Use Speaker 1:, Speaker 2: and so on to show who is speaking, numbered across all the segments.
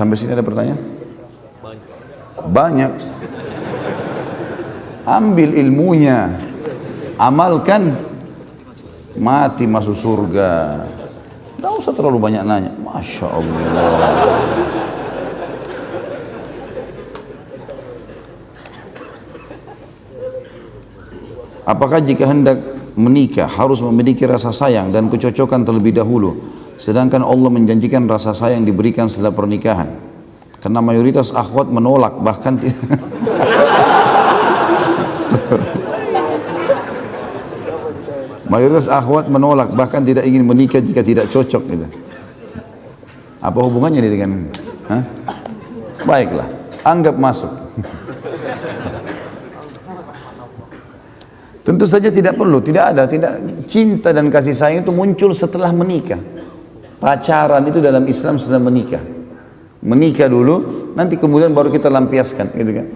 Speaker 1: Sampai sini ada pertanyaan? Banyak. Ambil ilmunya, amalkan, mati masuk surga. Tidak usah terlalu banyak nanya. Masya Allah. Apakah jika hendak menikah harus memiliki rasa sayang dan kecocokan terlebih dahulu, sedangkan Allah menjanjikan rasa sayang diberikan setelah pernikahan? Karena mayoritas akhwat menolak, bahkan mayoritas akhwat menolak, bahkan tidak ingin menikah jika tidak cocok gitu. Apa hubungannya ini dengan baiklah, anggap masuk. Tentu saja tidak perlu, tidak cinta dan kasih sayang itu muncul setelah menikah. Pacaran itu dalam Islam setelah menikah. Menikah dulu, nanti kemudian baru kita lampiaskan, gitu kan.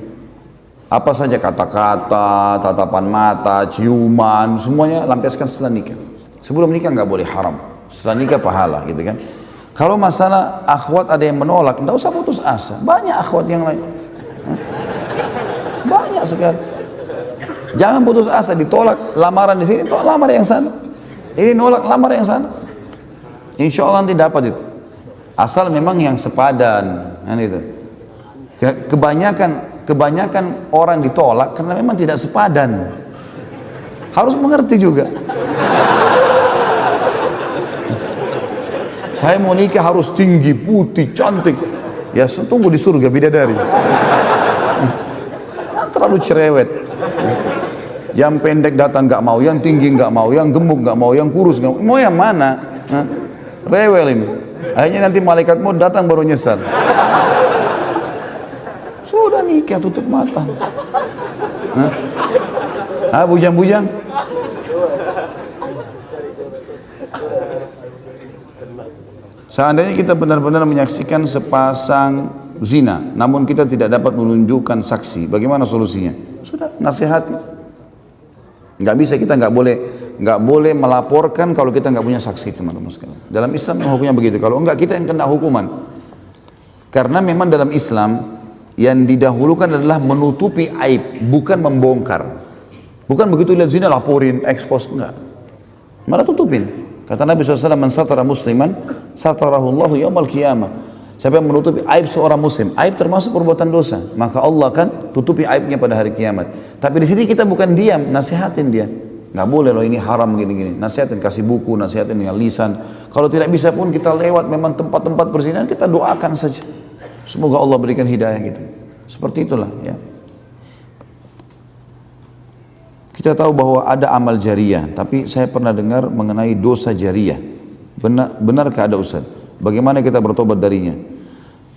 Speaker 1: Apa saja kata-kata, tatapan mata, ciuman, semuanya lampiaskan setelah nikah. Sebelum nikah nggak boleh, haram. Setelah nikah pahala, gitu kan. Kalau masalah akhwat ada yang menolak, nggak usah putus asa. Banyak akhwat yang lain. Banyak sekali. Jangan putus asa, ditolak lamaran di sini, tolak lamar yang sana. Ini nolak lamar yang sana. Insya Allah nanti dapat itu. Asal memang yang sepadan, kan itu. Kebanyakan orang ditolak karena memang tidak sepadan. Harus mengerti juga. Saya mau nikah harus tinggi, putih, cantik. Ya tunggu di surga bidadari. Terlalu cerewet. Yang pendek datang nggak mau, yang tinggi nggak mau, yang gemuk nggak mau, yang kurus nggak mau. Mau yang mana? Rewel ini. Akhirnya nanti malaikat mau datang baru nyesal. Sudah nikah tutup mata. Bujang-bujang. Seandainya kita benar-benar menyaksikan sepasang zina, namun kita tidak dapat menunjukkan saksi, bagaimana solusinya? Sudah, nasihati. Nggak bisa, kita nggak boleh melaporkan kalau kita nggak punya saksi, teman-teman sekalian. Dalam Islam hukumnya begitu. Kalau enggak, kita yang kena hukuman. Karena memang dalam Islam yang didahulukan adalah menutupi aib, bukan membongkar. Bukan begitu lihat zina laporin, expose, enggak. Malah tutupin. Kata Nabi SAW, "Man satara musliman, satarahullahu yaumal qiyamah." Siapa yang menutupi aib seorang muslim, aib termasuk perbuatan dosa, maka Allah akan tutupi aibnya pada hari kiamat. Tapi di sini kita bukan diam, nasihatin dia. Nggak boleh loh, ini haram gini-gini. Nasihatin, kasih buku, nasihatin dengan lisan. Kalau tidak bisa pun kita lewat memang tempat-tempat perzinahan, kita doakan saja. Semoga Allah berikan hidayah gitu. Seperti itulah ya. Kita tahu bahwa ada amal jariah, tapi saya pernah dengar mengenai dosa jariah. Benarkah ada, Ustaz? Bagaimana kita bertobat darinya?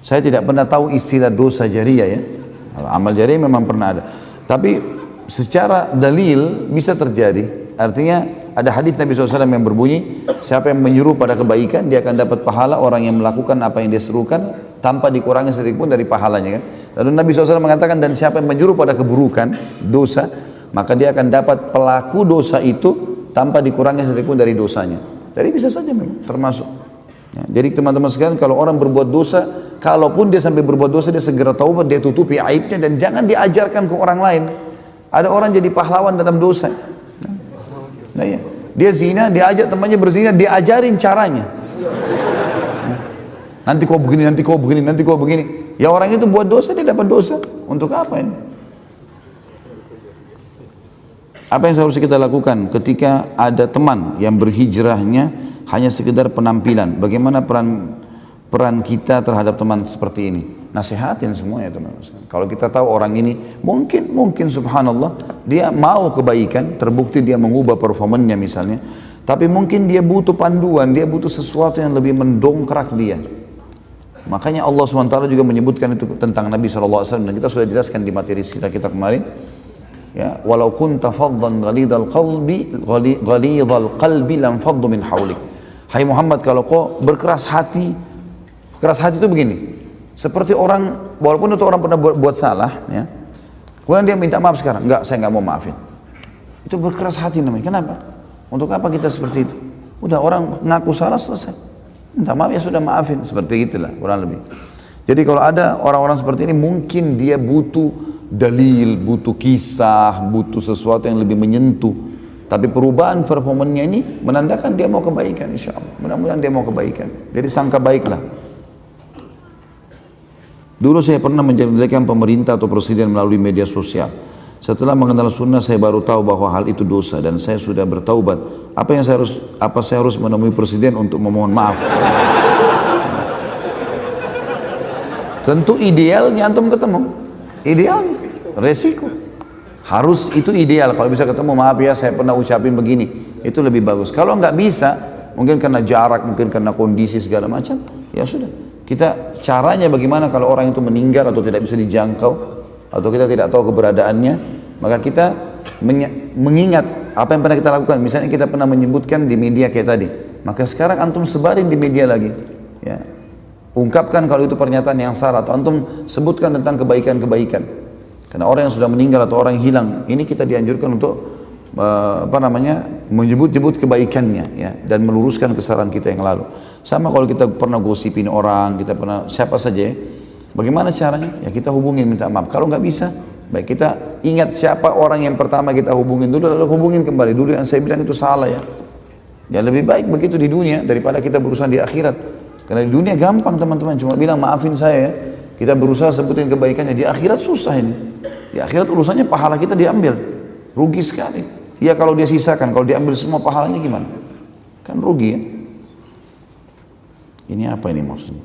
Speaker 1: Saya tidak pernah tahu istilah dosa jariah ya. Amal jariah memang pernah ada. Tapi secara dalil bisa terjadi. Artinya ada hadis Nabi SAW yang berbunyi, siapa yang menyuruh pada kebaikan, dia akan dapat pahala. Orang yang melakukan apa yang dia serukan tanpa dikurangi sedikit pun dari pahalanya kan. Lalu Nabi SAW mengatakan, dan siapa yang menyuruh pada keburukan, dosa, maka dia akan dapat pelaku dosa itu tanpa dikurangi sedikit pun dari dosanya. Jadi bisa saja memang termasuk. Ya, jadi teman-teman sekalian, kalau orang berbuat dosa, kalaupun dia sampai berbuat dosa, dia segera taubat, dia tutupi aibnya dan jangan diajarkan ke orang lain. Ada orang jadi pahlawan dalam dosa. Nah, ya. Dia zina, dia ajak temannya berzina, dia ajarin caranya. Nanti kau begini, nanti kau begini, nanti kau begini. Ya orang itu buat dosa, dia dapat dosa. Untuk apa ini? Apa yang harus kita lakukan ketika ada teman yang berhijrahnya hanya sekedar penampilan? Bagaimana peran kita terhadap teman seperti ini? Nasihatin semuanya teman-teman. Kalau kita tahu orang ini mungkin subhanallah dia mau kebaikan, terbukti dia mengubah performanya misalnya, tapi mungkin dia butuh panduan, dia butuh sesuatu yang lebih mendongkrak dia. Makanya Allah SWT juga menyebutkan itu tentang Nabi SAW, dan kita sudah jelaskan di materi kita kemarin. Ya, walau kunta faddan ghalidhal qalbi lam faddu min hawlik. Hai Muhammad, kalau kau berkeras hati itu begini, seperti orang, walaupun itu orang pernah buat salah ya, kemudian dia minta maaf sekarang, enggak, saya enggak mau maafin, itu berkeras hati namanya. Kenapa? Untuk apa kita seperti itu? Udah orang ngaku salah, selesai, minta maaf ya sudah, maafin, seperti itulah kurang lebih. Jadi kalau ada orang-orang seperti ini mungkin dia butuh dalil, butuh kisah, butuh sesuatu yang lebih menyentuh. Tapi perubahan performanya ini menandakan dia mau kebaikan, insya Allah. Mudah-mudahan dia mau kebaikan. Jadi sangka baiklah. Dulu saya pernah menjelek-jelekan pemerintah atau presiden melalui media sosial. Setelah mengenal sunnah saya baru tahu bahwa hal itu dosa dan saya sudah bertaubat. Apa saya harus menemui presiden untuk memohon maaf? Tentu idealnya antum ketemu. Idealnya, resiko. Harus itu ideal. Kalau bisa ketemu, maaf ya saya pernah ucapin begini. Itu lebih bagus. Kalau nggak bisa, mungkin karena jarak, mungkin karena kondisi segala macam, ya sudah. Kita caranya bagaimana kalau orang itu meninggal atau tidak bisa dijangkau, atau kita tidak tahu keberadaannya, maka kita mengingat apa yang pernah kita lakukan. Misalnya kita pernah menyebutkan di media kayak tadi, maka sekarang antum sebarin di media lagi. Ya. Ungkapkan kalau itu pernyataan yang salah, atau antum sebutkan tentang kebaikan-kebaikan. Karena orang yang sudah meninggal atau orang yang hilang, ini kita dianjurkan untuk menyebut-nyebut kebaikannya, ya, dan meluruskan kesalahan kita yang lalu. Sama kalau kita pernah gosipin orang, kita pernah siapa saja, ya, bagaimana caranya? Ya kita hubungin minta maaf. Kalau nggak bisa, baik kita ingat siapa orang yang pertama kita hubungin dulu, lalu hubungin kembali. Dulu yang saya bilang itu salah ya. Ya lebih baik begitu di dunia daripada kita berusaha di akhirat. Karena di dunia gampang teman-teman, cuma bilang maafin saya ya. Kita berusaha sebutin kebaikannya, di akhirat susah ini. Di akhirat urusannya pahala kita diambil, rugi sekali. Ya kalau dia sisakan, kalau diambil semua pahalanya gimana? Kan rugi ya. Ini apa ini maksudnya?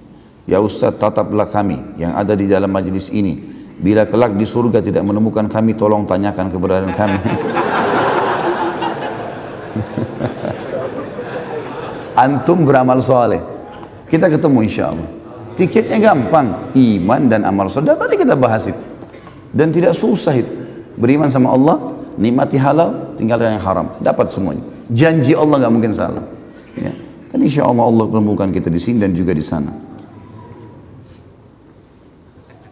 Speaker 1: Ya Ustaz, tataplah kami yang ada di dalam majelis ini. Bila kelak di surga tidak menemukan kami, tolong tanyakan keberadaan kami. Antum beramal soleh, kita ketemu insya Allah. Tiketnya gampang, iman dan amal soleh. Tadi kita bahas itu. Dan tidak susah itu. Beriman sama Allah, nikmati halal, tinggalkan yang haram. Dapat semuanya. Janji Allah nggak mungkin salah. Ya. Dan insya Allah Allah menemukan kita di sini dan juga di sana.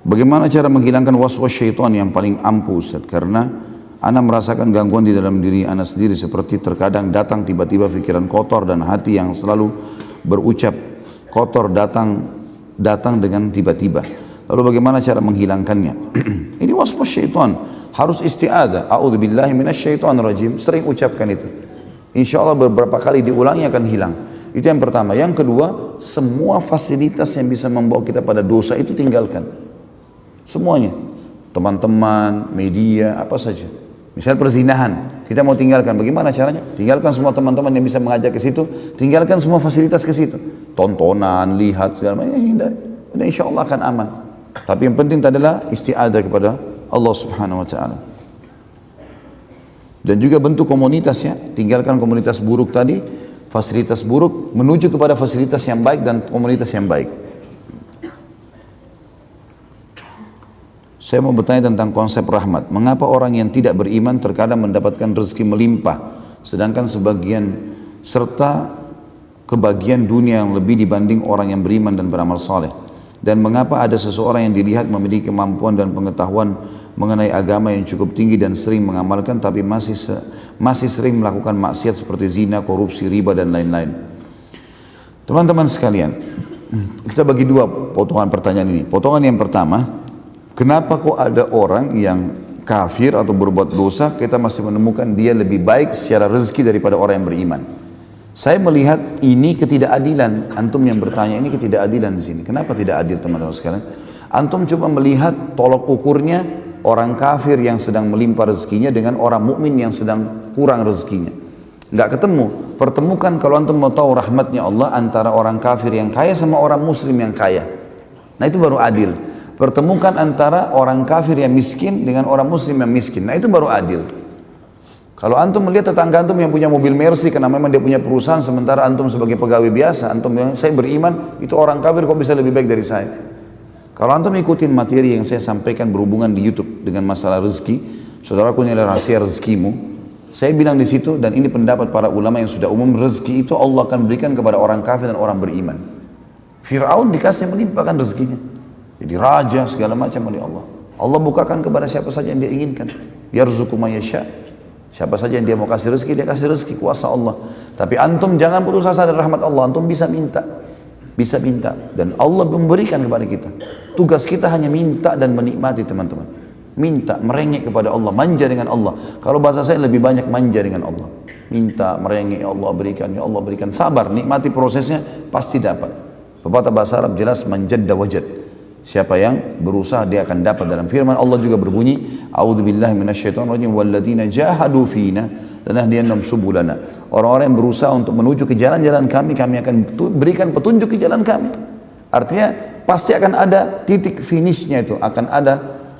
Speaker 1: Bagaimana cara menghilangkan was-was syaitan yang paling ampuh Ustaz? Karena ana merasakan gangguan di dalam diri ana sendiri, seperti terkadang datang tiba-tiba pikiran kotor dan hati yang selalu berucap kotor datang dengan tiba-tiba. Lalu bagaimana cara menghilangkannya? Ini was-was syaitan. Harus isti'adah. A'udzubillahi minasyaitonirrajim. Sering ucapkan itu. Insya Allah beberapa kali diulangi akan hilang. Itu yang pertama. Yang kedua, semua fasilitas yang bisa membawa kita pada dosa itu tinggalkan. Semuanya. Teman-teman, media, apa saja. Misal perzinahan, kita mau tinggalkan. Bagaimana caranya? Tinggalkan semua teman-teman yang bisa mengajak ke situ. Tinggalkan semua fasilitas ke situ. Tontonan, lihat, segala macam. Hindari. Dan insya Allah akan aman. Tapi yang penting adalah isti'adah kepada Allah Subhanahu Wa Taala. Dan juga bentuk komunitasnya. Tinggalkan komunitas buruk tadi. Fasilitas buruk menuju kepada fasilitas yang baik dan komunitas yang baik. Saya mau bertanya tentang konsep rahmat. Mengapa orang yang tidak beriman terkadang mendapatkan rezeki melimpah, sedangkan sebagian serta kebagian dunia yang lebih dibanding orang yang beriman dan beramal saleh? Dan mengapa ada seseorang yang dilihat memiliki kemampuan dan pengetahuan mengenai agama yang cukup tinggi dan sering mengamalkan, tapi masih sering melakukan maksiat seperti zina, korupsi, riba dan lain-lain? Teman-teman sekalian, kita bagi dua potongan pertanyaan ini. Potongan yang pertama, kenapa kok ada orang yang kafir atau berbuat dosa, kita masih menemukan dia lebih baik secara rezeki daripada orang yang beriman? Saya melihat ini ketidakadilan. Antum yang bertanya ini ketidakadilan di sini. Kenapa tidak adil teman-teman sekalian? Antum coba melihat tolok ukurnya orang kafir yang sedang melimpah rezekinya dengan orang mukmin yang sedang kurang rezekinya. Nggak ketemu. Pertemukan kalau antum mau tahu rahmatnya Allah antara orang kafir yang kaya sama orang muslim yang kaya. Nah itu baru adil. Pertemukan antara orang kafir yang miskin dengan orang muslim yang miskin. Nah itu baru adil. Kalau antum melihat tetangga antum yang punya mobil Mercy karena memang dia punya perusahaan, sementara antum sebagai pegawai biasa, antum bilang saya beriman, itu orang kafir kok bisa lebih baik dari saya? Kalau antum ikutin materi yang saya sampaikan berhubungan di YouTube dengan masalah rezeki, saudaraku ini adalah rahasia rezekimu. Saya bilang di situ, dan ini pendapat para ulama yang sudah umum, rezeki itu Allah akan berikan kepada orang kafir dan orang beriman. Fir'aun dikasih melimpahkan rezekinya. Jadi raja segala macam oleh Allah. Allah bukakan kepada siapa saja yang dia inginkan. Yarzuqu may yasha'. Siapa saja yang dia mau kasih rezeki, dia kasih rezeki, kuasa Allah. Tapi antum jangan putus asa dari rahmat Allah, antum bisa minta. bisa minta dan Allah memberikan kepada kita. Tugas kita hanya minta dan menikmati teman-teman. Minta, merengek kepada Allah, manja dengan Allah. Kalau bahasa saya lebih banyak manja dengan Allah. Minta, merengek, ya Allah berikan, ya Allah berikan. Sabar, nikmati prosesnya, pasti dapat. Pepatah bahasa Arab jelas, manjadda wajad. Siapa yang berusaha dia akan dapat. Dalam firman Allah juga berbunyi, a'udzubillahi minasyaitonirrajim walladzina jahadu fina lanahdiyannahum subulana. Orang-orang yang berusaha untuk menuju ke jalan-jalan kami akan berikan petunjuk ke jalan kami. Artinya pasti akan ada titik finishnya itu, akan ada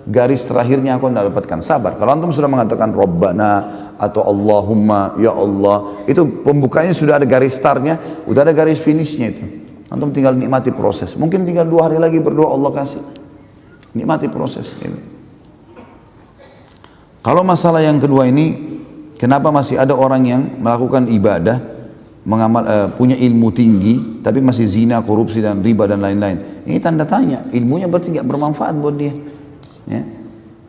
Speaker 1: garis terakhirnya aku dapatkan. Sabar. Kalau antum sudah mengatakan Rabbana atau Allahumma, ya Allah, itu pembukanya sudah ada garis startnya, udah ada garis finishnya itu. Antum tinggal nikmati proses. Mungkin tinggal 2 hari lagi berdoa Allah kasih. Nikmati proses. Kalau masalah yang kedua ini, kenapa masih ada orang yang melakukan ibadah, punya ilmu tinggi, tapi masih zina, korupsi dan riba dan lain-lain? Ini tanda tanya. Ilmunya berarti tidak bermanfaat buat dia. Ya.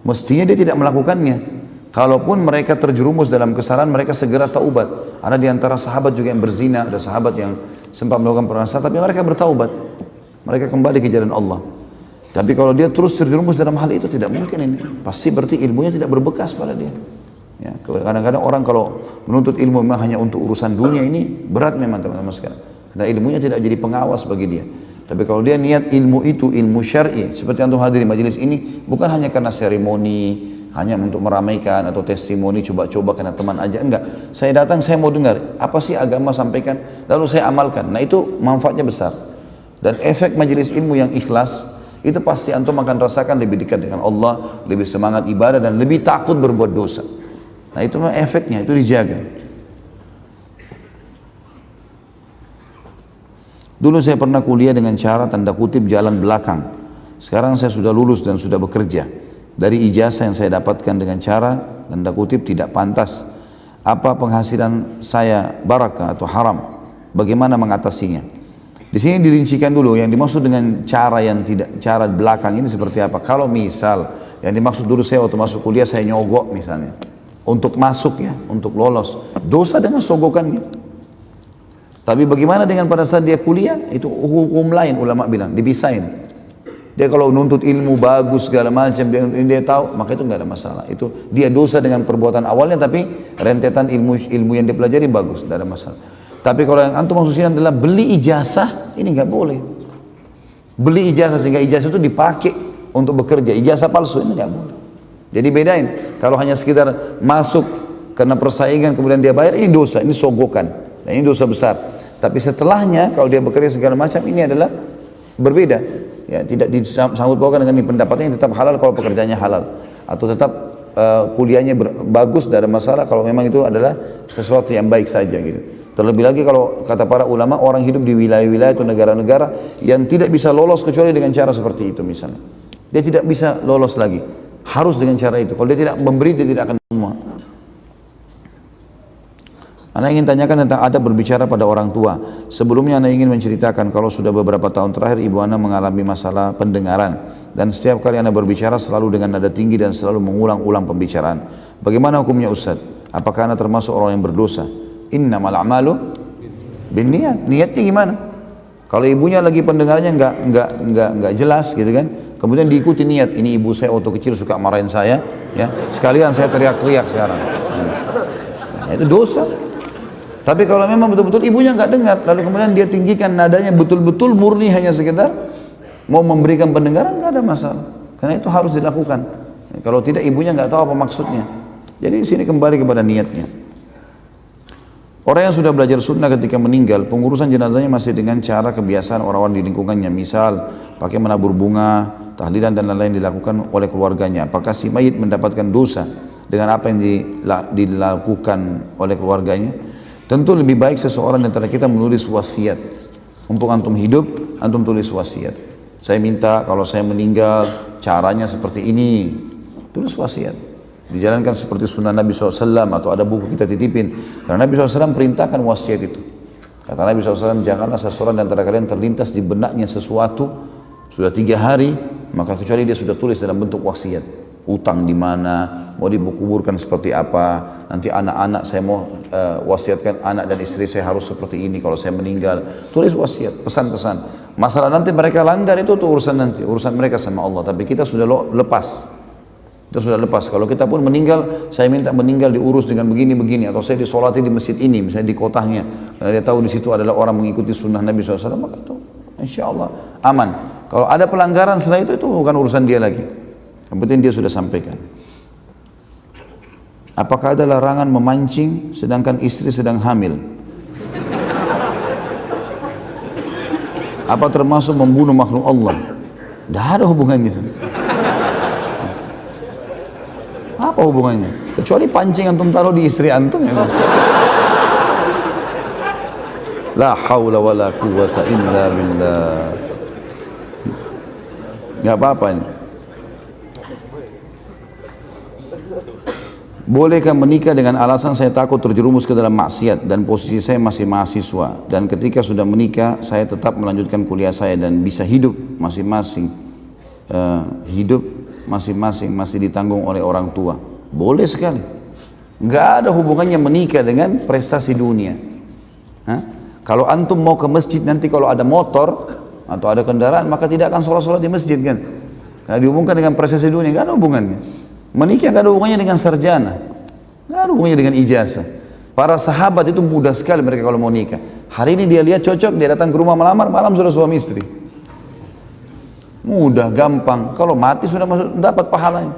Speaker 1: Mestinya dia tidak melakukannya. Kalaupun mereka terjerumus dalam kesalahan, mereka segera taubat. Ada di antara sahabat juga yang berzina, ada sahabat yang sempat melakukan perkara, tapi mereka bertaubat. Mereka kembali ke jalan Allah. Tapi kalau dia terus terjerumus dalam hal itu, tidak mungkin ini. Pasti berarti ilmunya tidak berbekas pada dia. Ya, kadang-kadang orang kalau menuntut ilmu memang hanya untuk urusan dunia ini berat memang teman-teman sekalian. Karena ilmunya tidak jadi pengawas bagi dia. Tapi kalau dia niat ilmu itu ilmu syar'i, seperti antum hadir di majelis ini, bukan hanya karena seremoni, hanya untuk meramaikan atau testimoni, coba-coba karena teman aja, enggak. Saya datang, saya mau dengar apa sih agama sampaikan, lalu saya amalkan. Nah itu manfaatnya besar. Dan efek majelis ilmu yang ikhlas, itu pasti antum akan rasakan lebih dekat dengan Allah, lebih semangat ibadah dan lebih takut berbuat dosa. Nah itu memang efeknya, itu dijaga. Dulu saya pernah kuliah dengan cara tanda kutip jalan belakang. Sekarang saya sudah lulus dan sudah bekerja. Dari ijazah yang saya dapatkan dengan cara tanda kutip tidak pantas. Apa penghasilan saya barakah atau haram? Bagaimana mengatasinya? Di sini dirincikan dulu yang dimaksud dengan cara yang tidak, cara belakang ini seperti apa. Kalau misal yang dimaksud dulu saya waktu masuk kuliah saya nyogok misalnya. Untuk masuk ya, untuk lolos. Dosa dengan sogokannya. Tapi bagaimana dengan pada saat dia kuliah? Itu hukum lain ulama bilang, dibisain. Dia kalau nuntut ilmu bagus segala macam, dia tahu, maka itu nggak ada masalah. Itu dia dosa dengan perbuatan awalnya, tapi rentetan ilmu yang dia pelajari bagus, tidak ada masalah. Tapi kalau yang antum maksudnya adalah beli ijazah, ini nggak boleh. Beli ijazah sehingga ijazah itu dipakai untuk bekerja, ijazah palsu ini nggak boleh. Jadi bedain. Kalau hanya sekitar masuk karena persaingan kemudian dia bayar, ini dosa, ini sogokan, dan ini dosa besar. Tapi setelahnya kalau dia bekerja segala macam, ini adalah berbeda. Ya, tidak disangkut pautkan dengan pendapatnya yang tetap halal kalau pekerjaannya halal, atau tetap kuliahnya bagus, tidak ada masalah kalau memang itu adalah sesuatu yang baik saja gitu. Terlebih lagi kalau kata para ulama, orang hidup di wilayah-wilayah atau negara-negara yang tidak bisa lolos kecuali dengan cara seperti itu misalnya, dia tidak bisa lolos lagi, harus dengan cara itu. Kalau dia tidak memberi, dia tidak akan semua. Anda ingin tanyakan tentang adab berbicara pada orang tua. Sebelumnya Anda ingin menceritakan kalau sudah beberapa tahun terakhir ibu Anda mengalami masalah pendengaran dan setiap kali Anda berbicara selalu dengan nada tinggi dan selalu mengulang-ulang pembicaraan. Bagaimana hukumnya Ustaz? Apakah Anda termasuk orang yang berdosa? Innamal a'malu binniyat. Niatnya gimana? Kalau ibunya lagi pendengarannya enggak jelas gitu kan, kemudian diikuti niat, ini ibu saya waktu kecil suka marahin saya, ya sekalian saya teriak-teriak sekarang. Nah, itu dosa. Tapi kalau memang betul-betul ibunya nggak dengar, lalu kemudian dia tinggikan nadanya betul-betul murni hanya sekedar mau memberikan pendengaran, nggak ada masalah. Karena itu harus dilakukan. Kalau tidak ibunya nggak tahu apa maksudnya. Jadi di sini kembali kepada niatnya. Orang yang sudah belajar sunnah ketika meninggal, pengurusan jenazahnya masih dengan cara kebiasaan orang-orang di lingkungannya. Misal pakai menabur bunga, tahlilan dan lain-lain dilakukan oleh keluarganya. Apakah si mayit mendapatkan dosa dengan apa yang dilakukan oleh keluarganya? Tentu lebih baik seseorang di antara kita menulis wasiat. Mumpung antum hidup, antum tulis wasiat. Saya minta kalau saya meninggal caranya seperti ini. Tulis wasiat. Dijalankan seperti sunnah Nabi SAW atau ada buku kita titipin. Karena Nabi SAW perintahkan wasiat itu. Kata Nabi SAW, janganlah seseorang di antara kalian terlintas di benaknya sesuatu sudah 3 hari, maka kecuali dia sudah tulis dalam bentuk wasiat. utang di mana, mau dikuburkan seperti apa, nanti anak-anak saya mau wasiatkan anak dan istri saya harus seperti ini kalau saya meninggal. Tulis wasiat, pesan-pesan. Masalah nanti mereka langgar itu tuh urusan nanti, urusan mereka sama Allah. Tapi kita sudah lepas. Kita sudah lepas. Kalau kita pun meninggal, saya minta meninggal diurus dengan begini-begini, atau saya disolati di masjid ini, misalnya di kotanya, karena dia tahu di situ adalah orang mengikuti sunnah Nabi SAW, maka itu insya Allah aman. Kalau ada pelanggaran setelah itu bukan urusan dia lagi. Yang penting dia sudah sampaikan. Apakah ada larangan memancing sedangkan istri sedang hamil? Apa termasuk membunuh makhluk Allah? Tidak ada hubungannya. Apa hubungannya? Kecuali pancing antum taruh di istri antum ya. La haula wa la quwwata illa billah. Gak apa-apa ini. Bolehkah menikah dengan alasan saya takut terjerumus ke dalam maksiat dan posisi saya masih mahasiswa, dan ketika sudah menikah saya tetap melanjutkan kuliah saya dan bisa hidup masing-masing masih ditanggung oleh orang tua? Boleh sekali. Nggak ada hubungannya menikah dengan prestasi dunia. Kalau antum mau ke masjid nanti kalau ada motor atau ada kendaraan maka tidak akan sholat-sholat di masjid kan? Nggak dihubungkan dengan prestasi dunia, nggak ada hubungannya. Menikah nggak ada hubungannya dengan sarjana, nggak ada hubungannya dengan ijazah. Para sahabat itu mudah sekali mereka kalau mau nikah. Hari ini dia lihat cocok, dia datang ke rumah melamar, malam sudah suami istri. Mudah, gampang. Kalau mati sudah masuk, dapat pahalanya.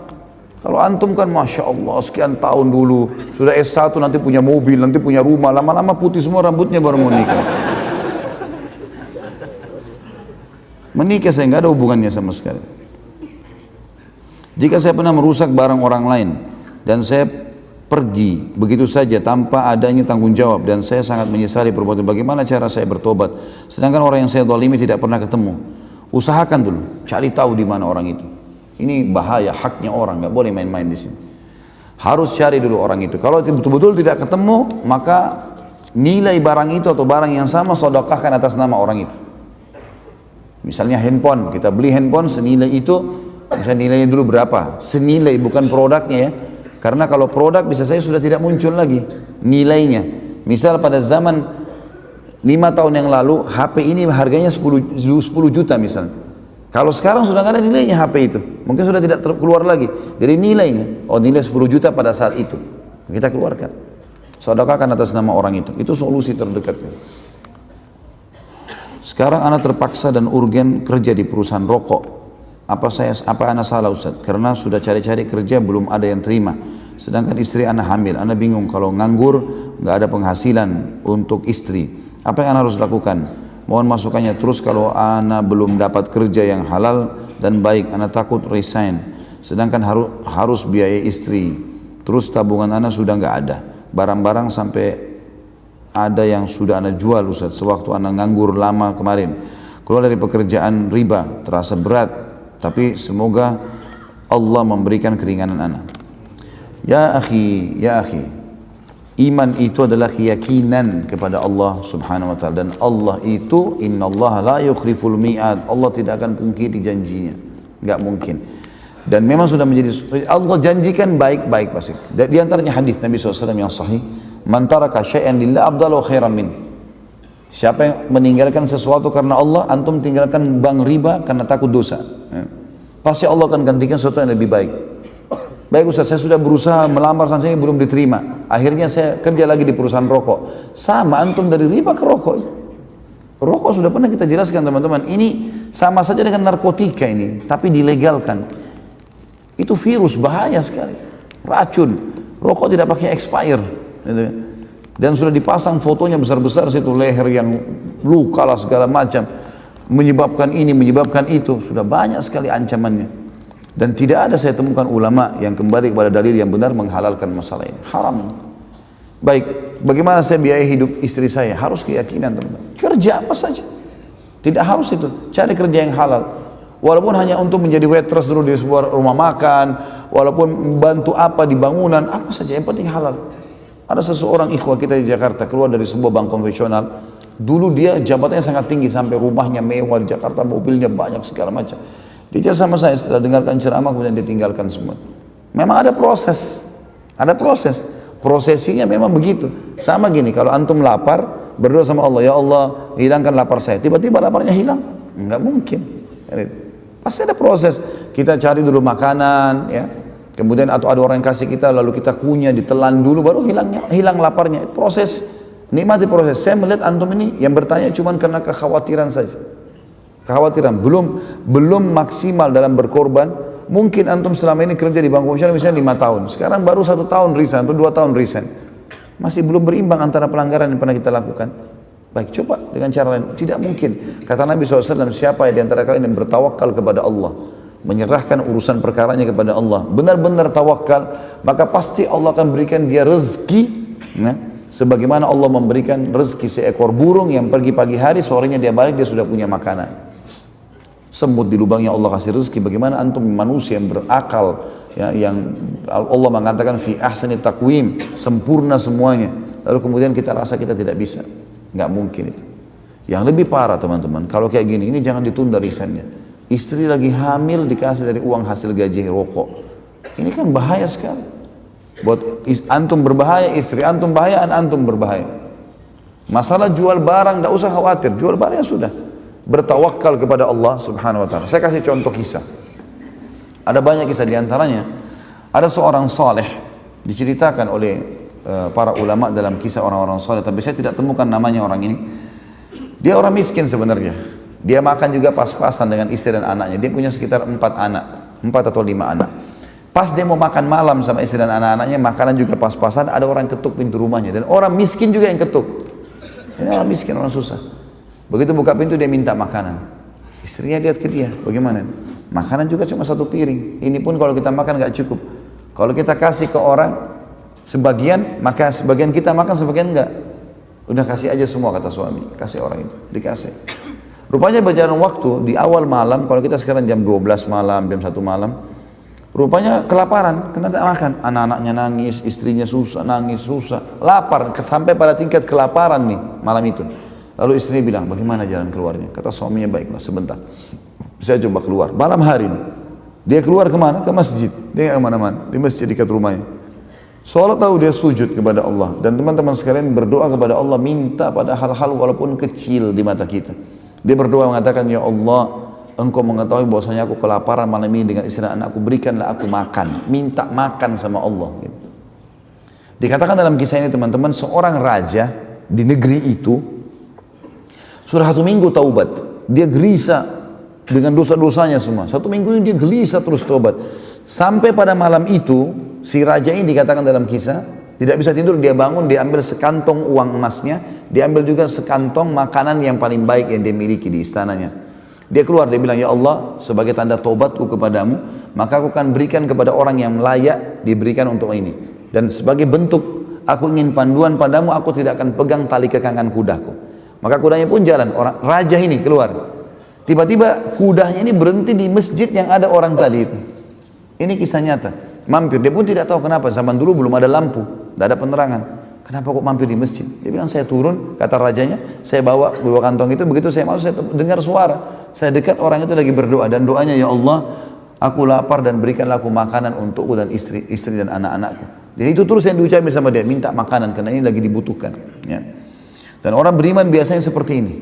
Speaker 1: Kalau antum kan Masya Allah sekian tahun dulu sudah S1, nanti punya mobil, nanti punya rumah, lama-lama putih semua rambutnya baru mau nikah. Menikah saya nggak ada hubungannya sama sekali. Jika saya pernah merusak barang orang lain dan saya pergi begitu saja tanpa adanya tanggung jawab dan saya sangat menyesali perbuatan, bagaimana cara saya bertobat? Sedangkan orang yang saya zalimi tidak pernah ketemu. Usahakan dulu, cari tahu di mana orang itu. Ini bahaya, haknya orang, nggak boleh main-main di sini. Harus cari dulu orang itu. Kalau betul-betul tidak ketemu, maka nilai barang itu atau barang yang sama sedekahkan atas nama orang itu. Misalnya handphone, kita beli handphone senilai itu. Misalnya nilainya dulu berapa? Senilai, bukan produknya ya. Karena kalau produk bisa saya sudah tidak muncul lagi nilainya. Misal pada zaman 5 tahun yang lalu HP ini harganya 10 juta misalnya. Kalau sekarang sudah nggak ada nilainya HP itu, mungkin sudah tidak keluar lagi. Jadi nilainya, nilai 10 juta pada saat itu kita keluarkan. Sedekahkan atas nama orang itu. Itu solusi terdekat. Sekarang anak terpaksa dan urgen kerja di perusahaan rokok. Apa anak salah Ustaz? Karena sudah cari-cari kerja belum ada yang terima. Sedangkan istri anak hamil. Anak bingung kalau nganggur nggak ada penghasilan untuk istri. Apa yang anak harus lakukan? Mohon masukannya. Terus kalau anak belum dapat kerja yang halal dan baik, anak takut resign. Sedangkan harus biaya istri. Terus tabungan anak sudah nggak ada. Barang-barang sampai ada yang sudah anak jual Ustaz. Sewaktu anak nganggur lama kemarin. Keluar dari pekerjaan riba terasa berat. Tapi semoga Allah memberikan keringanan anak. Ya akhi, iman itu adalah keyakinan kepada Allah subhanahu wa ta'ala. Dan Allah itu, innallaha la yukhliful mi'ad. Allah tidak akan pungkiri janjinya. Enggak mungkin. Dan memang sudah menjadi, Allah janjikan baik-baik pasti. Di antaranya hadis Nabi SAW yang sahih, man taraka syai'an lillah abdalu khairan min. Siapa yang meninggalkan sesuatu karena Allah, antum tinggalkan bank riba karena takut dosa. Pasti Allah akan gantikan sesuatu yang lebih baik. Baik Ustaz, saya sudah berusaha melamar sana sini belum diterima. Akhirnya saya kerja lagi di perusahaan rokok. Sama antum dari riba ke rokok. Rokok sudah pernah kita jelaskan teman-teman. Ini sama saja dengan narkotika ini, tapi dilegalkan. Itu virus, bahaya sekali. Racun. Rokok tidak pakai expire. Dan sudah dipasang fotonya besar-besar situ, leher yang luka lah segala macam, menyebabkan ini, menyebabkan itu. Sudah banyak sekali ancamannya. Dan tidak ada saya temukan ulama yang kembali kepada dalil yang benar menghalalkan masalah ini. Haram. Baik, bagaimana saya biaya hidup istri saya? Harus keyakinan teman-teman. Kerja apa saja. Tidak harus itu. Cari kerja yang halal. Walaupun hanya untuk menjadi waitress dulu di sebuah rumah makan, walaupun membantu apa di bangunan, apa saja, yang penting halal. Ada seseorang ikhwah kita di Jakarta keluar dari sebuah bank konvensional. Dulu dia jabatannya sangat tinggi sampai rumahnya mewah di Jakarta, mobilnya banyak segala macam. Dia sama saya setelah dengarkan ceramah kemudian dia tinggalkan semua. Memang ada proses. Ada proses. Prosesinya memang begitu. Sama gini, kalau antum lapar, berdoa sama Allah, ya Allah, hilangkan lapar saya. Tiba-tiba laparnya hilang. Enggak mungkin. Pasti ada proses. Kita cari dulu makanan, ya. Kemudian atau ada orang yang kasih kita, lalu kita kunyah, ditelan dulu, baru hilang laparnya. Proses, nikmati proses. Saya melihat antum ini yang bertanya cuma karena kekhawatiran saja. Kekhawatiran, belum maksimal dalam berkorban. Mungkin antum selama ini kerja di Bank Kommersial misalnya 5 tahun. Sekarang baru 1 tahun resign atau 2 tahun resign. Masih belum berimbang antara pelanggaran yang pernah kita lakukan. Baik, coba dengan cara lain. Tidak mungkin. Kata Nabi SAW, siapa di antara kalian yang bertawakal kepada Allah, menyerahkan urusan perkaranya kepada Allah, benar-benar tawakal, maka pasti Allah akan berikan dia rezeki, nah, sebagaimana Allah memberikan rezeki seekor burung yang pergi pagi hari, sorenya dia balik, dia sudah punya makanan. Semut di lubangnya Allah kasih rezeki. Bagaimana antum manusia yang berakal, ya, yang Allah mengatakan fi ahsani taqwim, sempurna semuanya, lalu kemudian kita rasa kita tidak bisa. Nggak mungkin itu. Yang lebih parah teman-teman, kalau kayak gini, ini jangan ditunda risannya. Istri lagi hamil dikasih dari uang hasil gaji rokok. Ini kan bahaya sekali. Buat antum berbahaya, istri antum bahaya, antum berbahaya. Masalah jual barang, tidak usah khawatir. Jual barang sudah. Bertawakal kepada Allah Subhanahu Wa Taala. Saya kasih contoh kisah. Ada banyak kisah, diantaranya ada seorang saleh diceritakan oleh para ulama dalam kisah orang-orang saleh. Tapi saya tidak temukan namanya orang ini. Dia orang miskin sebenarnya. Dia makan juga pas-pasan dengan istri dan anaknya. Dia punya sekitar 4 anak, 4 atau 5 anak. Pas dia mau makan malam sama istri dan anak-anaknya, makanan juga pas-pasan, ada orang ketuk pintu rumahnya. Dan orang miskin juga yang ketuk. Ini orang miskin, orang susah. Begitu buka pintu dia minta makanan. Istrinya lihat ke dia, bagaimana? Makanan juga cuma 1 piring. Ini pun kalau kita makan gak cukup. Kalau kita kasih ke orang sebagian, maka sebagian kita makan, sebagian enggak. Udah kasih aja semua, kata suami. Kasih orang itu, dikasih. Rupanya berjalan waktu, di awal malam, kalau kita sekarang jam 12 malam, jam 1 malam, rupanya kelaparan, kena tak makan. Anak-anaknya nangis, istrinya susah, nangis, susah, lapar, sampai pada tingkat kelaparan nih malam itu. Lalu istrinya bilang, bagaimana jalan keluarnya? Kata suaminya, baiklah sebentar, saya coba keluar. Malam hari ini, dia keluar kemana? Ke masjid. Dia nggak kemana-mana, di masjid dekat rumahnya. Soalnya tahu dia sujud kepada Allah. Dan teman-teman sekalian berdoa kepada Allah, minta pada hal-hal walaupun kecil di mata kita. Dia berdoa mengatakan, ya Allah, Engkau mengetahui bahwasanya aku kelaparan malam ini dengan istri dan anakku, berikanlah aku makan. Minta makan sama Allah. Gitu. Dikatakan dalam kisah ini teman-teman, seorang raja di negeri itu sudah 1 minggu taubat. Dia gelisah dengan dosa-dosanya semua. 1 minggu ini dia gelisah terus taubat. Sampai pada malam itu, si raja ini dikatakan dalam kisah, tidak bisa tidur, dia bangun, dia ambil sekantong uang emasnya, dia ambil juga sekantong makanan yang paling baik yang dia miliki di istananya. Dia keluar, dia bilang, ya Allah, sebagai tanda taubatku kepadamu, maka aku akan berikan kepada orang yang layak diberikan untuk ini. Dan sebagai bentuk, aku ingin panduan padamu, aku tidak akan pegang tali kekangan kudaku. Maka kudanya pun jalan, orang raja ini keluar. Tiba-tiba kudanya ini berhenti di masjid yang ada orang tadi itu. Ini kisah nyata. Mampir, dia pun tidak tahu kenapa, zaman dulu belum ada lampu, tidak ada penerangan. Kenapa kok mampir di masjid? Dia bilang, saya turun, kata rajanya, saya bawa kantong itu, begitu saya masuk, saya dengar suara. Saya dekat, orang itu lagi berdoa, dan doanya, ya Allah, aku lapar dan berikanlah aku makanan untukku dan istri dan anak-anakku. Jadi itu terus yang diucapkan sama dia, minta makanan, karena ini lagi dibutuhkan. Ya. Dan orang beriman biasanya seperti ini.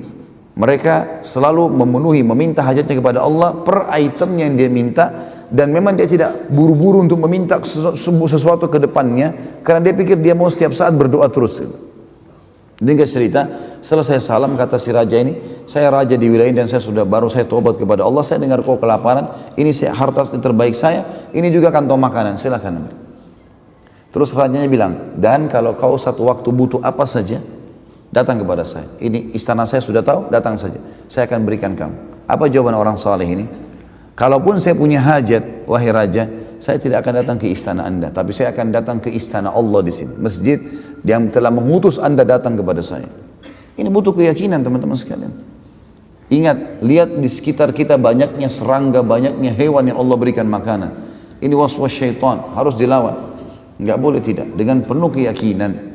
Speaker 1: Mereka selalu memenuhi, meminta hajatnya kepada Allah per item yang dia minta. Dan memang dia tidak buru-buru untuk meminta sesuatu ke depannya, karena dia pikir dia mau setiap saat berdoa terus. Dia cerita, setelah saya salam, kata si raja ini, saya raja di wilayah ini dan saya sudah baru saya tobat kepada Allah, saya dengar kau kelaparan, ini harta terbaik saya, ini juga kantong makanan, silakan. Terus rajanya bilang, dan kalau kau satu waktu butuh apa saja, datang kepada saya. Ini istana saya sudah tahu, datang saja, saya akan berikan kamu. Apa jawaban orang saleh ini? Kalaupun saya punya hajat, wahai raja, saya tidak akan datang ke istana anda, tapi saya akan datang ke istana Allah di sini, masjid yang telah mengutus anda datang kepada saya. Ini butuh keyakinan teman-teman sekalian. Ingat, lihat di sekitar kita banyaknya serangga, banyaknya hewan yang Allah berikan makanan. Ini waswas syaitan, harus dilawan. Enggak boleh tidak, dengan penuh keyakinan.